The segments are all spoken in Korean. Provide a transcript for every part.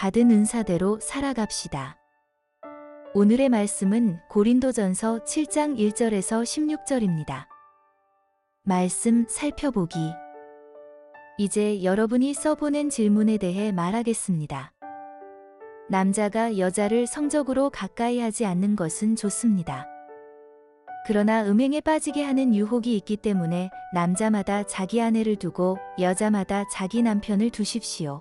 받은 은사대로 살아갑시다. 오늘의 말씀은 고린도전서 7장 1절에서 16절입니다. 말씀 살펴보기. 이제 여러분이 써보낸 질문에 대해 말하겠습니다. 남자가 여자를 성적으로 가까이 하지 않는 것은 좋습니다. 그러나 음행에 빠지게 하는 유혹이 있기 때문에 남자마다 자기 아내를 두고 여자마다 자기 남편을 두십시오.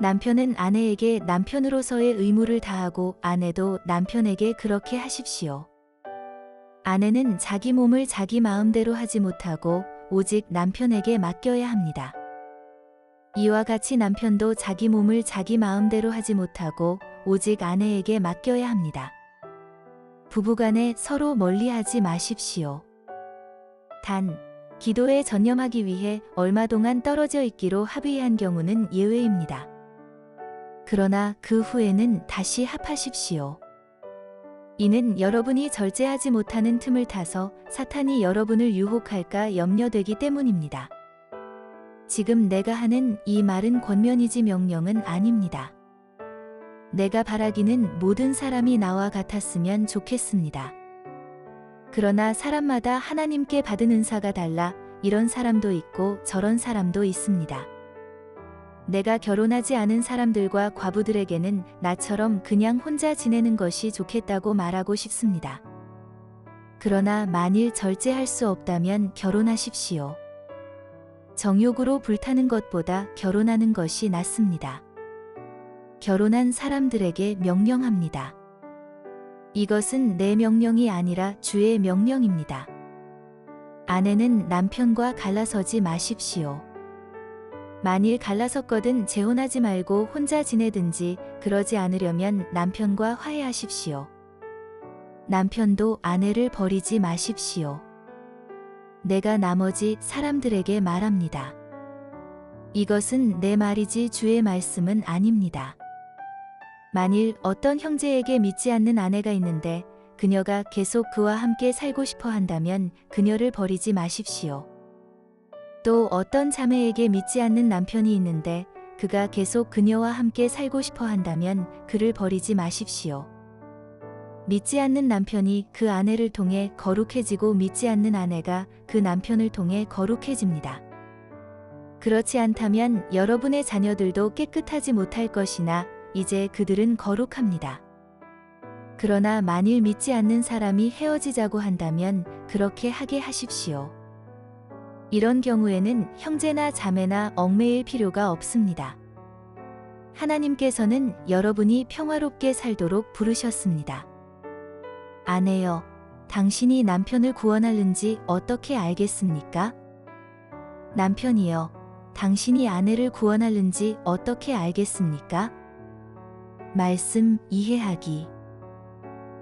남편은 아내에게 남편으로서의 의무를 다하고 아내도 남편에게 그렇게 하십시오. 아내는 자기 몸을 자기 마음대로 하지 못하고 오직 남편에게 맡겨야 합니다. 이와 같이 남편도 자기 몸을 자기 마음대로 하지 못하고 오직 아내에게 맡겨야 합니다. 부부간에 서로 멀리하지 마십시오. 단, 기도에 전념하기 위해 얼마 동안 떨어져 있기로 합의한 경우는 예외입니다. 그러나 그 후에는 다시 합하십시오. 이는 여러분이 절제하지 못하는 틈을 타서 사탄이 여러분을 유혹할까 염려되기 때문입니다. 지금 내가 하는 이 말은 권면이지 명령은 아닙니다. 내가 바라기는 모든 사람이 나와 같았으면 좋겠습니다. 그러나 사람마다 하나님께 받은 은사가 달라 이런 사람도 있고 저런 사람도 있습니다. 내가 결혼하지 않은 사람들과 과부들에게는 나처럼 그냥 혼자 지내는 것이 좋겠다고 말하고 싶습니다. 그러나 만일 절제할 수 없다면 결혼하십시오. 정욕으로 불타는 것보다 결혼하는 것이 낫습니다. 결혼한 사람들에게 명령합니다. 이것은 내 명령이 아니라 주의 명령입니다. 아내는 남편과 갈라서지 마십시오. 만일 갈라섰거든 재혼하지 말고 혼자 지내든지 그러지 않으려면 남편과 화해하십시오. 남편도 아내를 버리지 마십시오. 내가 나머지 사람들에게 말합니다. 이것은 내 말이지 주의 말씀은 아닙니다. 만일 어떤 형제에게 믿지 않는 아내가 있는데 그녀가 계속 그와 함께 살고 싶어 한다면 그녀를 버리지 마십시오. 또 어떤 자매에게 믿지 않는 남편이 있는데 그가 계속 그녀와 함께 살고 싶어 한다면 그를 버리지 마십시오. 믿지 않는 남편이 그 아내를 통해 거룩해지고 믿지 않는 아내가 그 남편을 통해 거룩해집니다. 그렇지 않다면 여러분의 자녀들도 깨끗하지 못할 것이나 이제 그들은 거룩합니다. 그러나 만일 믿지 않는 사람이 헤어지자고 한다면 그렇게 하게 하십시오. 이런 경우에는 형제나 자매나 얽매일 필요가 없습니다. 하나님께서는 여러분이 평화롭게 살도록 부르셨습니다. 아내여, 당신이 남편을 구원하는지 어떻게 알겠습니까? 남편이여, 당신이 아내를 구원하는지 어떻게 알겠습니까? 말씀 이해하기.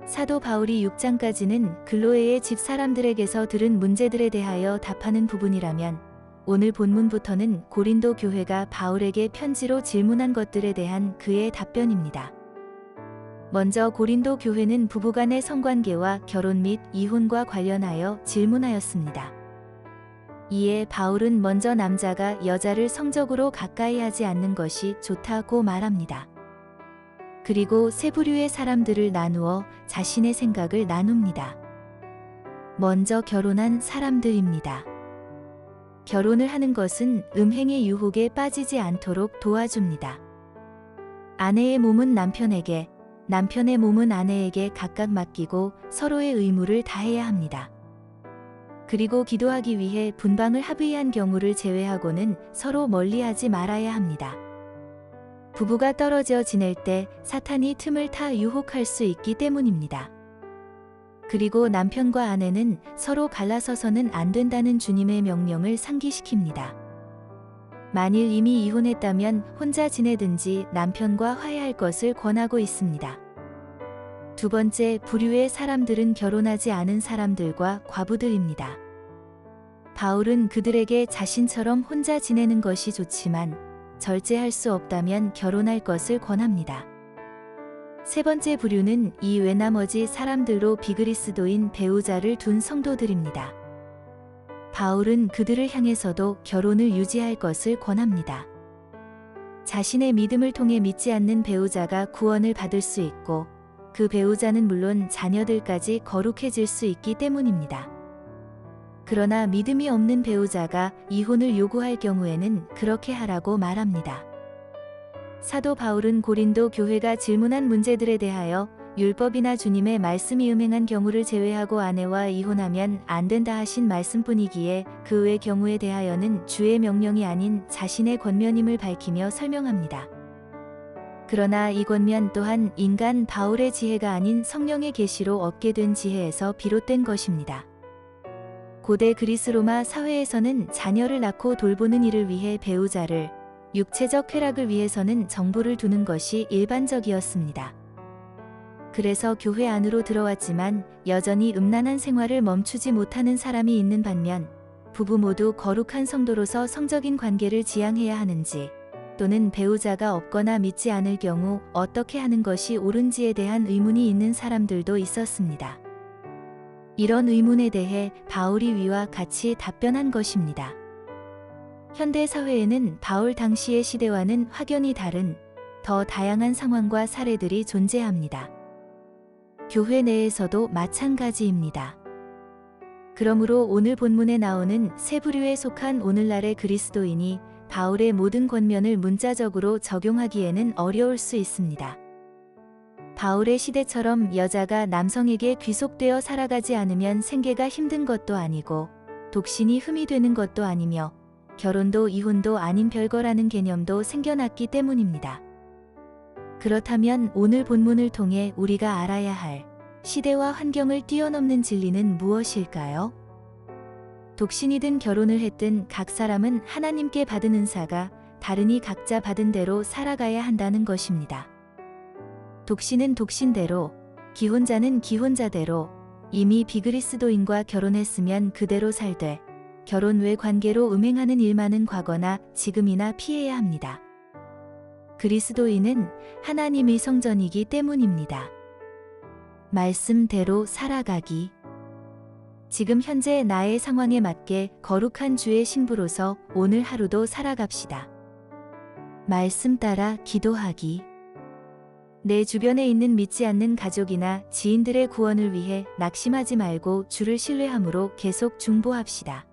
사도 바울이 6장까지는 글로에의 집 사람들에게서 들은 문제들에 대하여 답하는 부분이라면 오늘 본문부터는 고린도 교회가 바울에게 편지로 질문한 것들에 대한 그의 답변입니다. 먼저 고린도 교회는 부부간의 성관계와 결혼 및 이혼과 관련하여 질문하였습니다. 이에 바울은 먼저 남자가 여자를 성적으로 가까이 하지 않는 것이 좋다고 말합니다. 그리고 세 부류의 사람들을 나누어 자신의 생각을 나눕니다. 먼저 결혼한 사람들입니다. 결혼을 하는 것은 음행의 유혹에 빠지지 않도록 도와줍니다. 아내의 몸은 남편에게, 남편의 몸은 아내에게 각각 맡기고 서로의 의무를 다해야 합니다. 그리고 기도하기 위해 분방을 합의한 경우를 제외하고는 서로 멀리하지 말아야 합니다. 부부가 떨어져 지낼 때 사탄이 틈을 타 유혹할 수 있기 때문입니다. 그리고 남편과 아내는 서로 갈라서서는 안 된다는 주님의 명령을 상기시킵니다. 만일 이미 이혼했다면 혼자 지내든지 남편과 화해할 것을 권하고 있습니다. 두 번째 부류의 사람들은 결혼하지 않은 사람들과 과부들입니다. 바울은 그들에게 자신처럼 혼자 지내는 것이 좋지만 절제할 수 없다면 결혼할 것을 권합니다. 세 번째 부류는 이 외 나머지 사람들로 비그리스도인 배우자를 둔 성도들입니다. 바울은 그들을 향해서도 결혼을 유지할 것을 권합니다. 자신의 믿음을 통해 믿지 않는 배우자가 구원을 받을 수 있고 그 배우자는 물론 자녀들까지 거룩해질 수 있기 때문입니다. 그러나 믿음이 없는 배우자가 이혼을 요구할 경우에는 그렇게 하라고 말합니다. 사도 바울은 고린도 교회가 질문한 문제들에 대하여 율법이나 주님의 말씀이 음행한 경우를 제외하고 아내와 이혼하면 안 된다 하신 말씀뿐이기에 그 외 경우에 대하여는 주의 명령이 아닌 자신의 권면임을 밝히며 설명합니다. 그러나 이 권면 또한 인간 바울의 지혜가 아닌 성령의 계시로 얻게 된 지혜에서 비롯된 것입니다. 고대 그리스 로마 사회에서는 자녀를 낳고 돌보는 일을 위해 배우자를, 육체적 쾌락을 위해서는 정부를 두는 것이 일반적이었습니다. 그래서 교회 안으로 들어왔지만 여전히 음란한 생활을 멈추지 못하는 사람이 있는 반면 부부 모두 거룩한 성도로서 성적인 관계를 지향해야 하는지 또는 배우자가 없거나 믿지 않을 경우 어떻게 하는 것이 옳은지에 대한 의문이 있는 사람들도 있었습니다. 이런 의문에 대해 바울이 위와 같이 답변한 것입니다. 현대 사회에는 바울 당시의 시대와는 확연히 다른 더 다양한 상황과 사례들이 존재합니다. 교회 내에서도 마찬가지입니다. 그러므로 오늘 본문에 나오는 세 부류에 속한 오늘날의 그리스도인이 바울의 모든 권면을 문자적으로 적용하기에는 어려울 수 있습니다. 바울의 시대처럼 여자가 남성에게 귀속되어 살아가지 않으면 생계가 힘든 것도 아니고 독신이 흠이 되는 것도 아니며 결혼도 이혼도 아닌 별거라는 개념도 생겨났기 때문입니다. 그렇다면 오늘 본문을 통해 우리가 알아야 할 시대와 환경을 뛰어넘는 진리는 무엇일까요? 독신이든 결혼을 했든 각 사람은 하나님께 받은 은사가 다르니 각자 받은 대로 살아가야 한다는 것입니다. 독신은 독신대로, 기혼자는 기혼자대로, 이미 비그리스도인과 결혼했으면 그대로 살되 결혼 외 관계로 음행하는 일만은 과거나 지금이나 피해야 합니다. 그리스도인은 하나님의 성전이기 때문입니다. 말씀대로 살아가기. 지금 현재 나의 상황에 맞게 거룩한 주의 신부로서 오늘 하루도 살아갑시다. 말씀 따라 기도하기. 내 주변에 있는 믿지 않는 가족이나 지인들의 구원을 위해 낙심하지 말고 주를 신뢰함으로 계속 중보합시다.